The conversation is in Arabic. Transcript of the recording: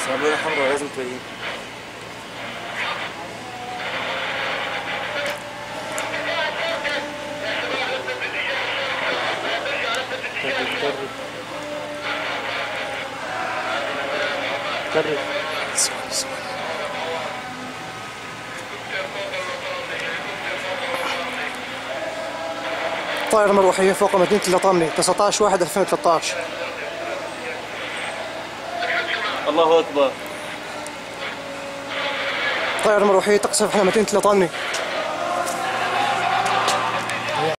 صابونة حمراء لازم تبين. كرر. طائرة مروحية فوق مدينة اللطامنة 19/1/2013. الله أكبر. طائرة مروحية تقصف على مدينة اللطامنة.